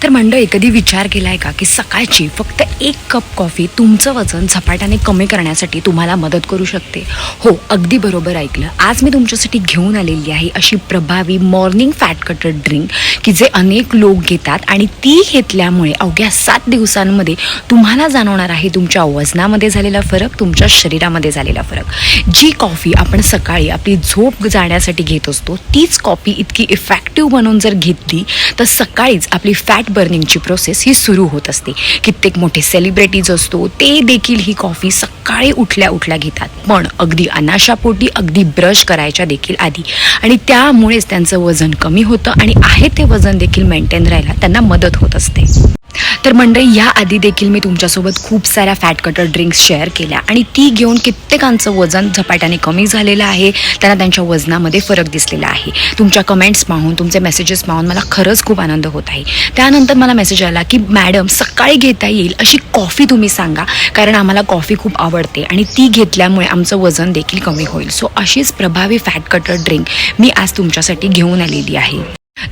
तर मंडळी, कधी विचार केलाय का की सकाळची फक्त 1 कप कॉफी तुमचं वजन झपाट्याने कमी करण्यासाठी तुम्हाला मदत करू शकते? हो, अगदी बरोबर ऐकलं. आज मी तुमच्यासाठी घेऊन आलेली आहे अशी प्रभावी मॉर्निंग फॅट कटर ड्रिंक की जे अनेक लोक घेतात आणि ती घेतल्यामुळे अवघ्या 7 दिवसांमध्ये तुम्हाला जाणवणार आहे तुमच्या वजनामध्ये झालेला फरक, तुमच्या शरीरामध्ये झालेला फरक. जी कॉफी आपण सकाळी आपली झोप जाण्यासाठी घेत असतो तीच कॉफी इतकी इफेक्टिव्ह बनवून जर घेतली तर सकाळीच आपली फॅट बर्निंगची प्रोसेस ही सुरू होत असते. कित्येक मोठे सेलिब्रिटीज असतो ते देखील ही कॉफी सकाळी उठल्या उठल्या घेतात, पण अगदी अनाशापोटी, अगदी ब्रश करायच्या देखील आधी, आणि त्यामुळेच त्यांचं वजन कमी होतं आणि आहे ते वजन देखील मेंटेन राहायला त्यांना मदत होत असते. तर मंडळी, याआधी देखील मी तुमच्यासोबत खूप साऱ्या फॅट कटर ड्रिंक्स शेअर केल्या आणि ती घेऊन कित्येकांचं वजन झपाट्याने कमी झालेलं आहे, त्यांना त्यांच्या वजनामध्ये फरक दिसलेला आहे. तुमच्या कमेंट्स पाहून, तुमचे मेसेजेस पाहून मला खरंच खूप आनंद होत आहे. त्यानंतर मला मेसेज आला की मॅडम, सकाळी घेता येईल अशी कॉफी तुम्ही सांगा, कारण आम्हाला कॉफी खूप आवडते आणि ती घेतल्यामुळे आमचं वजन देखील कमी होईल. सो अशीच प्रभावी फॅट कटर ड्रिंक मी आज तुमच्यासाठी घेऊन आलेली आहे.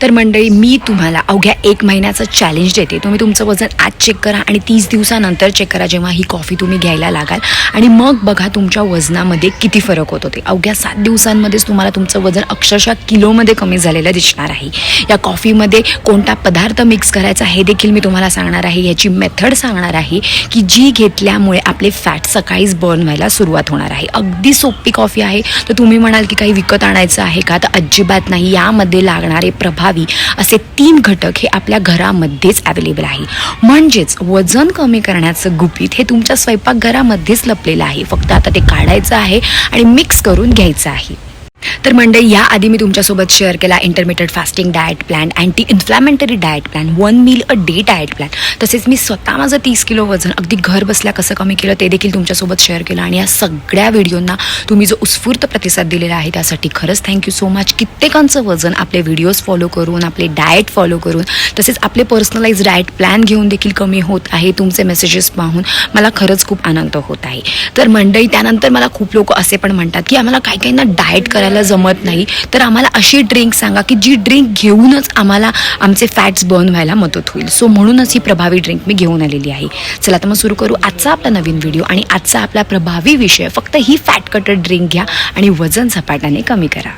तर मंडळी, मी तुम्हाला अवघ्या 1 महिन्याचं चॅलेंज देते. तुम्ही तुमचं वजन आज चेक करा आणि 30 दिवसानंतर चेक करा, जेव्हा ही कॉफी तुम्ही घ्यायला लागाल, आणि मग बघा तुमच्या वजनामध्ये किती फरक होत होते. अवघ्या 7 दिवसांमध्येच तुम्हाला तुमचं वजन अक्षरशः किलोमध्ये कमी झालेलं दिसणार आहे. या कॉफीमध्ये कोणता पदार्थ मिक्स करायचा हे देखील मी तुम्हाला सांगणार आहे. याची मेथड सांगणार आहे की जी घेतल्यामुळे आपले फॅट सकाळीच बर्न व्हायला सुरुवात होणार आहे. अगदी सोपी कॉफी आहे. तर तुम्ही म्हणाल की काही विकत आणायचं आहे का? तर अजिबात नाही. यामध्ये लागणारे प्रभावी असे 3 घटक हे आपल्या घरामध्येच अवेलेबल आहे. म्हणजेच वजन कमी करण्याचं गुपित हे तुमच्या स्वयंपाकघरामध्येच लपलेलं आहे. फक्त आता ते काढायचं आहे आणि मिक्स करून घ्यायचं आहे. तर मंडळी, याआधी मी तुमच्यासोबत शेअर केला intermittent fasting diet plan, anti inflammatory diet plan, 1 meal a day diet plan. तसेच मी स्वतः माझं 30 किलो वजन अगदी घर बसल्या कसं कमी केलं ते देखील तुमच्यासोबत शेअर केलं. आणि या सगळ्या व्हिडिओंना तुम्ही जो उत्स्फूर्त प्रतिसाद दिलेला आहे त्यासाठी खरंच थँक्यू सो मच. कित्येकांचं वजन आपले व्हिडिओज फॉलो करून, आपले डाएट फॉलो करून, तसेच आपले पर्सनलाइज डाएट प्लॅन घेऊन देखील कमी होत आहे. तुमचे मेसेजेस पाहून मला खरंच खूप आनंद होत आहे. तर मंडळी, त्यानंतर मला खूप लोक असे पण म्हणतात की आम्हाला काही काहींना डाएट करायला जमत नाही, तर आम्हाला अशी ड्रिंक सांगा की जी ड्रिंक घेऊनच आम्हाला आमचे फॅट्स बर्न व्हायला मदत होईल. सो म्हणूनच ही प्रभावी ड्रिंक मी घेऊन आलेली आहे. चला तर मग सुरू करू आजचा आपला नवीन व्हिडिओ. आणि आजचा आपला प्रभावी विषय फक्त ही फॅट कटर ड्रिंक घ्या आणि वजन झपाट्याने कमी करा.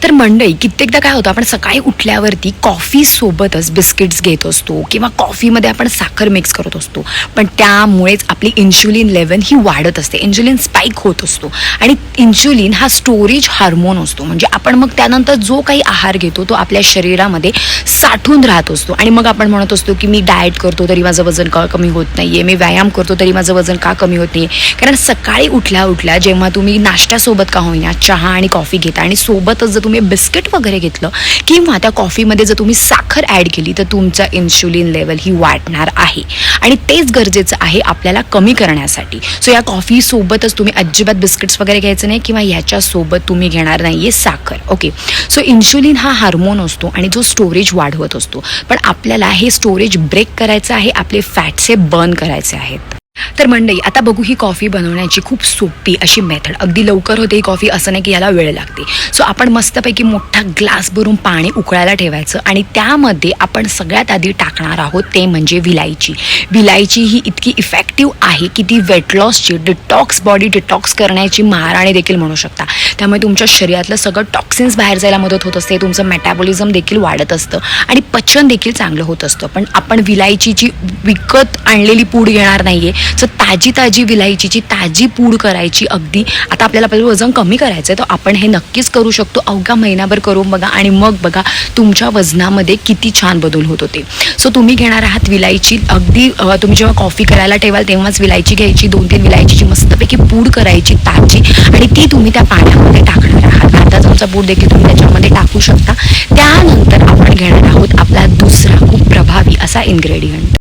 तर मंडळी, कित्येकदा काय होतं, आपण सकाळी उठल्यावरती कॉफी सोबतच बिस्किट्स घेत असतो किंवा कॉफीमध्ये आपण साखर मिक्स करत असतो, पण त्यामुळेच आपली इन्शुलिन लेवल ही वाढत असते, इन्शुलिन स्पाइक होत असतो. आणि इन्शुलिन हा स्टोरेज हार्मोन असतो, म्हणजे आपण मग त्यानंतर जो काही आहार घेतो तो आपल्या शरीरामध्ये साठून राहत असतो. आणि मग आपण म्हणत असतो की मी डाएट करतो तरी माझं वजन का कमी होत नाहीये, मी व्यायाम करतो तरी माझं वजन का कमी होत नाहीये. कारण सकाळी उठल्या उठल्या जेव्हा तुम्ही नाश्त्यासोबत का होईना चहा आणि कॉफी घेता आणि सोबतच जर तुम्ही बिस्किट वगैरे घेतलं किंवा त्या कॉफीमध्ये जर तुम्ही साखर ॲड केली तर तुमचा इन्शुलिन लेवल ही वाढणार आहे. आणि तेच गरजेचं आहे आपल्याला कमी करण्यासाठी. सो या कॉफी सोबतच तुम्ही अजिबात बिस्किट्स वगैरे घ्यायचं नाही किंवा याच्यासोबत तुम्ही घेणार नाहीये साखर. ओके. सो इन्शुलिन हा हार्मोन असतो आणि जो स्टोरेज वाढवत असतो, पण आपल्याला हे स्टोरेज ब्रेक करायचं आहे, आपले फॅट्स हे बर्न करायचे आहेत. तर मंडळी, आता बघू ही कॉफी बनवण्याची खूप सोपी अशी मेथड. अगदी लवकर होते ही कॉफी, असं नाही की याला वेळ लागते. सो आपण मस्तपैकी मोठा ग्लास भरून पाणी उकळायला ठेवायचं आणि त्यामध्ये आपण सगळ्यात आधी टाकणार आहोत ते म्हणजे विलायची. विलायची ही इतकी इफेक्टिव्ह आहे की ती वेट लॉसची, डिटॉक्स, बॉडी डिटॉक्स करण्याची महाराणी देखील म्हणू शकता. त्यामुळे तुमच्या शरीरातलं सगळं टॉक्सिन्स बाहेर जायला मदत होत असते, तुमचं मेटाबॉलिझम देखील वाढत असतं आणि पचन देखील चांगलं होत असतं. पण आपण विलायचीची विकत आणलेली पूड घेणार नाहीये. सो ताजी विलायचीची ताजी पूड करायची. अगदी आता आपल्याला पहिलं वजन कमी करायचं आहे तर आपण हे नक्कीच करू शकतो. अवघा महिनाभर करून बघा आणि मग बघा तुमच्या वजनामध्ये किती छान बदल होत होते. सो तुम्ही घेणार आहात विलायची. अगदी तुम्ही जेव्हा कॉफी करायला ठेवाल तेव्हाच विलायची घ्यायची, 2-3 विलायचीची मस्तपैकी पूड करायची ताजी, आणि ती तुम्ही त्या पाण्यामध्ये टाकणार आहात. अर्धा चमचा पूड देखील तुम्ही त्याच्यामध्ये टाकू शकता. त्यानंतर आपण घेणार आहोत आपला दुसरा खूप प्रभावी असा इन्ग्रेडियंट.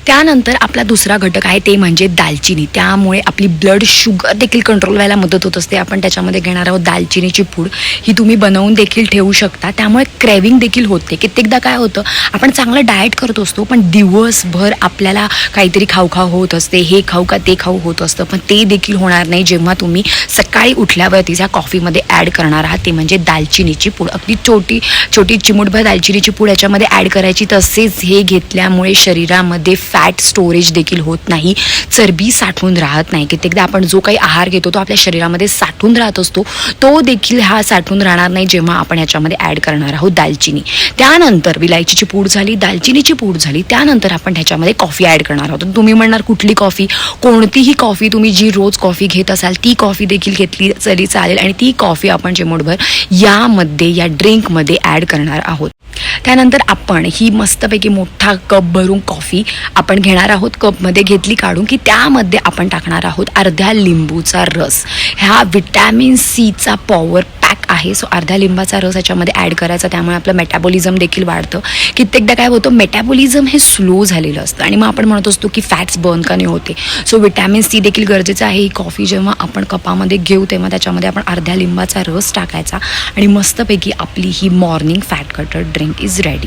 त्यानंतर आपला दुसरा घटक आहे ते म्हणजे दालचिनी. त्यामुळे आपली ब्लड शुगर देखील कंट्रोल व्हायला मदत होत असते. आपण त्याच्यामध्ये घेणार आहोत दालचिनीची पूड. ही तुम्ही बनवून देखील ठेवू शकता, त्यामुळे क्रेविंग देखील होते. कित्येकदा काय होतं, आपण चांगलं डाएट करत असतो पण दिवसभर आपल्याला काहीतरी खाऊ होत असते, हे खाऊ का ते खाऊ होत असतं. पण ते देखील होणार नाही जेव्हा तुम्ही सकाळी उठल्यावरती त्या कॉफीमध्ये ॲड करणार आहात ते म्हणजे दालचिनीची पूड. अगदी छोटी छोटी चिमूटभर दालचिनीची पूड याच्यामध्ये ॲड करायची. तसेच हे घेतल्यामुळे शरीरामध्ये फॅट स्टोरेज देखील होत नाही, चरबी साठवून राहत नाही. कित्येकदा आपण जो काही आहार घेतो तो आपल्या शरीरामध्ये साठून राहत असतो, तो देखील हा साठून राहणार नाही जेव्हा आपण याच्यामध्ये ॲड करणार आहोत दालचिनी. त्यानंतर विलायचीची पूड झाली, दालचिनीची पूड झाली, त्यानंतर आपण ह्याच्यामध्ये कॉफी ॲड करणार आहोत. तुम्ही म्हणणार कुठली कॉफी? कोणतीही कॉफी, तुम्ही जी रोज कॉफी घेत असाल ती कॉफी देखील घेतली तरी चालेल आणि ती कॉफी आपण चिमूटभर यामध्ये या ड्रिंकमध्ये ॲड करणार आहोत. त्यानंतर आपण ही मस्तपैकी मोठा कप भरून कॉफी आपण घेणार आहोत. कपमध्ये घेतली काढून की त्यामध्ये आपण टाकणार आहोत अर्ध्या लिंबूचा रस. ह्या विटॅमिन सीचा पॉवर पॅक आहे. सो अर्ध्या लिंबाचा रस याच्यामध्ये ॲड करायचा, त्यामुळे आपलं मेटाबॉलिझम देखील वाढतं. कित्येकदा काय होतं, मेटाबॉलिझम हे स्लो झालेलं असतं आणि मग आपण म्हणत असतो की फॅट्स बर्न का नाही होते. सो विटॅमिन सी देखील गरजेचं आहे. ही कॉफी जेव्हा आपण कपामध्ये घेऊ तेव्हा त्याच्यामध्ये आपण अर्ध्या लिंबाचा रस टाकायचा आणि मस्तपैकी आपली ही morning fat cutter drink is ready.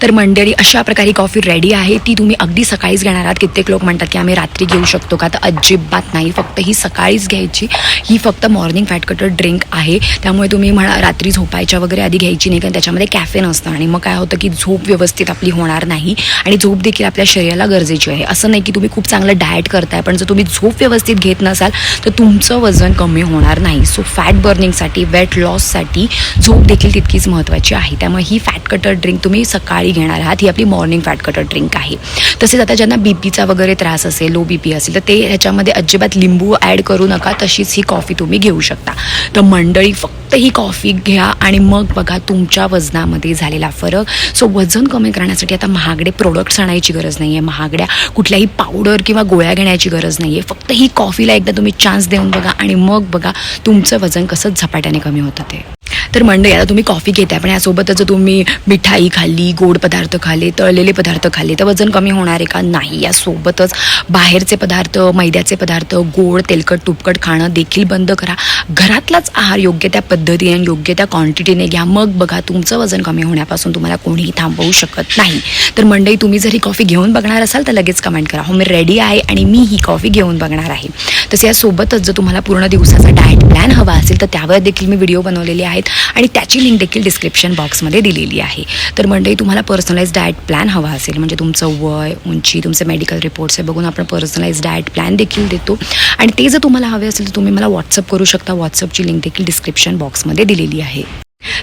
तर मंडळी, अशा प्रकारे कॉफी रेडी आहे. ती तुम्ही अगदी सकाळीच घेणार आहात. कित्येक लोक म्हणतात की आम्ही रात्री घेऊ शकतो का? तर अजिबात नाही, फक्त ही सकाळीच घ्यायची. ही फक्त मॉर्निंग फॅट कटर ड्रिंक आहे. त्यामुळे तुम्ही म्हणा रात्री झोपायच्या वगैरे आधी घ्यायची नाही, कारण त्याच्यामध्ये कॅफेन असतं आणि मग काय होतं की झोप व्यवस्थित आपली होणार नाही आणि झोप देखील आपल्या शरीराला गरजेची आहे. असं नाही की तुम्ही खूप चांगलं डाएट करताय पण जर तुम्ही झोप व्यवस्थित घेत नसाल तर तुमचं वजन कमी होणार नाही. सो फॅट बर्निंगसाठी, वेट लॉससाठी झोप देखील तितकीच महत्त्वाची आहे. त्यामुळे ही फॅट कटर ड्रिंक तुम्ही सकाळी घेणार आहात. ही आपली मॉर्निंग फॅट कटर ड्रिंक आहे. तसेच आता ज्यांना बीपीचा वगैरे त्रास असेल, लो बीपी असेल, तर ते ह्याच्यामध्ये अजिबात लिंबू ॲड करू नका. तशीच ही कॉफी तुम्ही घेऊ शकता. तर मंडळी, फक्त ही कॉफी घ्या आणि मग बघा तुमच्या वजनामध्ये झालेला फरक. सो वजन कमी करण्यासाठी आता महागडे प्रोडक्ट्स आणायची गरज नाही आहे, महागड्या कुठल्याही पावडर किंवा गोळ्या घेण्याची गरज नाही आहे. फक्त ही कॉफीला एकदा तुम्ही चान्स देऊन बघा आणि मग बघा तुमचं वजन कसं झपाट्याने कमी होतं ते. तर मंडळी, आता तुम्ही कॉफी घेताय पण यासोबतच जर तुम्ही मिठाई खाल्ली, गोड पदार्थ खाल्ले, तळलेले पदार्थ खाल्ले तर वजन कमी होणार आहे का? नाही. यासोबतच बाहेरचे पदार्थ, मैद्याचे पदार्थ, गोड, तेलकट, तुपकट खाणं देखील बंद करा. घरातलाच आहार योग्य त्या पद्धतीने, योग्य त्या क्वांटिटीने घ्या. मग बघा तुमचं वजन कमी होण्यापासून तुम्हाला कोणीही थांबवू शकत नाही. तर मंडळी, तुम्ही जर ही कॉफी घेऊन बघणार असाल तर लगेच कमेंट करा, हो मी रेडी आहे आणि मी ही कॉफी घेऊन बघणार आहे. तसं यासोबतच जर तुम्हाला पूर्ण दिवसाचा डाएट प्लॅन हवा असेल तर त्यावर देखील मी व्हिडिओ बनवलेले आहेत आणि त्याची लिंक देखील डिस्क्रिप्शन बॉक्समध्ये दिलेली आहे. तर मंडळी, तुम्हाला पर्सनलाइज डाएट प्लॅन हवा असेल म्हणजे तुमचं वय, उंची, तुमचे मेडिकल रिपोर्ट्स हे बघून आपण पर्सनलाइज डाएट प्लॅन देखील देतो आणि ते जर तुम्हाला हवे असेल तर तुम्ही मला व्हॉट्सअप करू शकता. व्हॉट्सअपची लिंक देखील डिस्क्रिप्शन बॉक्समध्ये दिलेली आहे.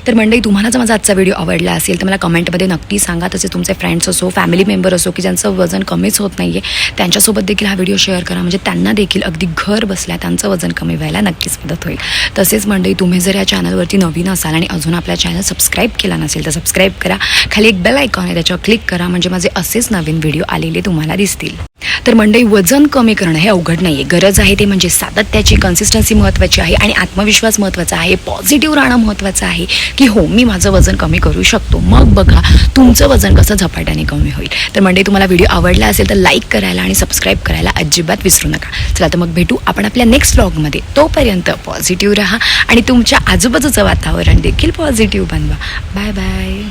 तर मंडळी, तुम्हाला जर माझा आजचा व्हिडिओ आवडला असेल तर मला कमेंटमध्ये नक्की सांगा. तसे तुमचे फ्रेंड्स असो, फॅमिली मेंबर असो की ज्यांचं वजन कमीच होत नाही आहे त्यांच्यासोबत देखील हा व्हिडिओ शेअर करा, म्हणजे त्यांना देखील अगदी घर बसल्या त्यांचं वजन कमी व्हायला नक्कीच मदत होईल. तसेच मंडळी, तुम्ही जर या चॅनलवरती नवीन असाल आणि अजून आपल्या चॅनल सबस्क्राईब केला नसेल तर सबस्क्राईब करा. खाली एक बेल आयकॉन आहे, त्याच्यावर क्लिक करा म्हणजे माझे असेच नवीन व्हिडिओ आलेले तुम्हाला दिसतील. तर मंडळी, वजन कमी करणं हे अवघड नाही आहे. गरज आहे ते म्हणजे सातत्याची, कन्सिस्टन्सी महत्त्वाची आहे आणि आत्मविश्वास महत्त्वाचा आहे. पॉझिटिव्ह राहणं महत्त्वाचं आहे की हो मी माझं वजन कमी करू शकतो. मग बघा तुमचं वजन कसं झपाट्याने कमी होईल. तर मंडळी, तुम्हाला व्हिडिओ आवडला असेल तर लाईक करायला आणि सबस्क्राईब करायला अजिबात विसरू नका. चला तर मग भेटू आपण आपल्या नेक्स्ट व्लॉगमध्ये. तोपर्यंत पॉझिटिव्ह राहा आणि तुमच्या आजूबाजूचं वातावरण देखील पॉझिटिव्ह बनवा. Bye bye.